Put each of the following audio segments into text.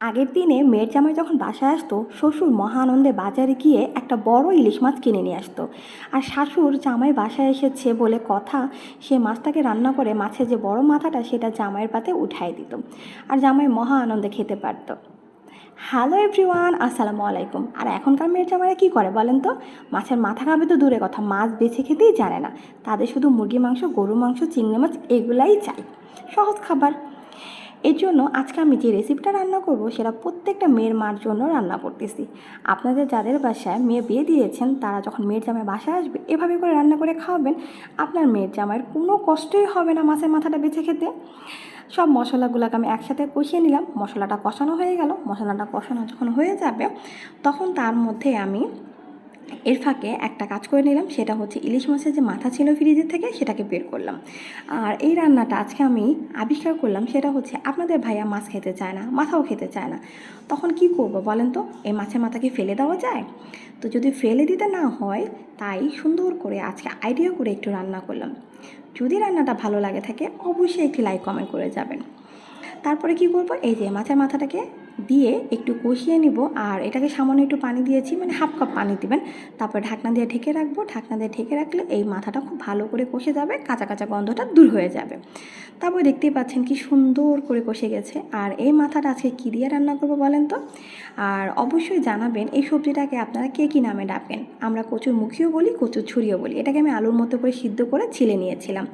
আগের দিনে মেয়ের জামাই যখন বাসায় আসতো শ্বশুর মহা আনন্দে বাজারে গিয়ে একটা বড় ইলিশ মাছ কিনে নিয়ে আসতো। আর শাশুড় জামাই বাসায় এসেছে বলে কথা, সে মাছটাকে রান্না করে মাছের যে বড় মাথাটা সেটা জামাইয়ের পাতে উঠাই দিত, আর জামাই মহা আনন্দে খেতে পারতো। হ্যালো এভরিওয়ান, আসসালামু আলাইকুম। আর এখনকার মেয়ের জামাইরা কী করে বলেন তো? মাছের মাথা খাবে তো দূরে কথা, মাছ বেছে খেতেই জানে না। তাদের শুধু মুরগি মাংস, গরু মাংস, চিংড়ি মাছ এগুলাই চাই, সহজ খাবার। এর জন্য আজকে আমি যে রেসিপিটা রান্না করব সেটা প্রত্যেকটা মেয়ের মার জন্য রান্না করতেছি। আপনাদের যাদের বাসায় মেয়ে বিয়ে দিয়েছেন তারা যখন মেয়ের জামাই বাসায় আসবে এভাবে করে রান্না করে খাওয়াবেন, আপনার মেয়ের জামাইয়ের কোনো কষ্টই হবে না মাছের মাথাটা বেছে খেতে। সব মশলাগুলোকে আমি একসাথে কষিয়ে নিলাম। মশলাটা কষানো হয়ে গেল। মশলাটা কষানো যখন হয়ে যাবে তখন তার মধ্যে আমি এর ফাঁকে একটা কাজ করে নিলাম, সেটা হচ্ছে ইলিশ মাছের যে মাথা ছিল ফ্রিজের থেকে সেটাকে বের করলাম। আর এই রান্নাটা আজকে আমি আবিষ্কার করলাম, সেটা হচ্ছে আপনাদের ভাইয়া মাছ খেতে চায় না, মাথাও খেতে চায় না, তখন কি করব বলেন তো? এই মাছের মাথা কি ফেলে দেওয়া যায়? তো যদি ফেলে দিতে না হয়, তাই সুন্দর করে আজকে আইডিয়া করে একটু রান্না করলাম। যদি রান্নাটা ভালো লাগে থাকে অবশ্যই একটি লাইক কমেন্ট করে যাবেন। তারপরে কি করব, এই যে মাছের মাথাটাকে দিয়ে একটু কষিয়ে নিব। আর এটাকে সামান্য একটু পানি দিয়েছি, মানে হাফ কাপ পানি দিবেন। তারপর ঢাকনা দিয়ে ঢেকে রাখবো। ঢাকনা দিয়ে ঢেকে রাখলে এই মাথাটা খুব ভালো করে কষে যাবে, কাঁচা কাঁচা গন্ধটা দূর হয়ে যাবে। তারপর দেখতেই পাচ্ছেন কি সুন্দর করে কষে গেছে। আর এই মাথাটা আজকে কী দিয়ে রান্না করবো বলেন তো? আর অবশ্যই জানাবেন এই সবজিটাকে আপনারা কে কী নামে ডাকেন। আমরা কচুর মুখিও বলি, কচুর ছুরিও বলি। এটাকে আমি আলুর মতো করে সিদ্ধ করে ছিলে নিয়েছিলাম।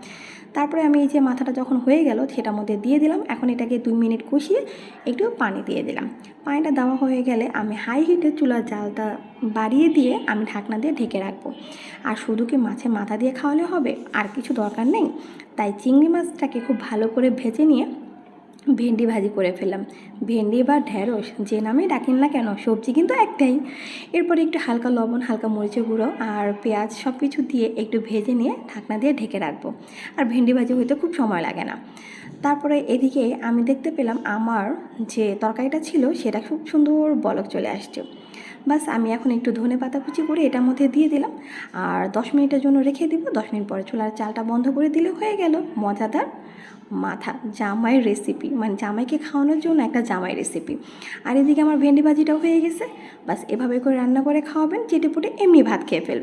তারপরে আমি এই যে মাথাটা যখন হয়ে গেল সেটার মধ্যে দিয়ে দিলাম। এখন এটাকে 2 মিনিট কষিয়ে একটু পানি দিয়ে দিলাম। পানিটা দেওয়া হয়ে গেলে আমি হাই হিটে চুলার জালটা বাড়িয়ে দিয়ে আমি ঢাকনা দিয়ে ঢেকে রাখবো। আর শুধু কি মাছের মাথা দিয়ে খাওয়ালে হবে? আর কিছু দরকার নেই। তাই চিংড়ি মাছটাকে খুব ভালো করে ভেজে নিয়ে ভেন্ডি ভাজি করে ফেললাম। ভেন্ডি বা ঢ্যাঁড়স যে নামেই ডাকেন না কেন, সবজি কিন্তু একটাই। এরপরে একটু হালকা লবণ, হালকা মরিচের গুঁড়ো আর পেঁয়াজ সব কিছু দিয়ে একটু ভেজে নিয়ে ঢাকনা দিয়ে ঢেকে রাখবো। আর ভেন্ডি ভাজি হইতে খুব সময় লাগে না। তারপরে এদিকে আমি দেখতে পেলাম আমার যে তরকারিটা ছিল সেটা খুব সুন্দর বলক চলে আসছে। বাস আমি এখন একটু ধনেপাতা কুচি করে এটার মধ্যে দিয়ে দিলাম। আর 10 মিনিটের জন্য রেখে দিব। 10 মিনিট পরে চুলার চালটা বন্ধ করে দিলে হয়ে গেল মজাদার মাথা জামাইয়ের রেসিপি, মানে জামাইকে খাওয়ানোর জন্য একটা জামাই রেসিপি। আর এদিকে আমার ভেন্ডি ভাজিটাও হয়ে গেছে। বাস এভাবে করে রান্না করে খাওয়াবেন, চেটেপুটে এমনি ভাত খেয়ে ফেলবে।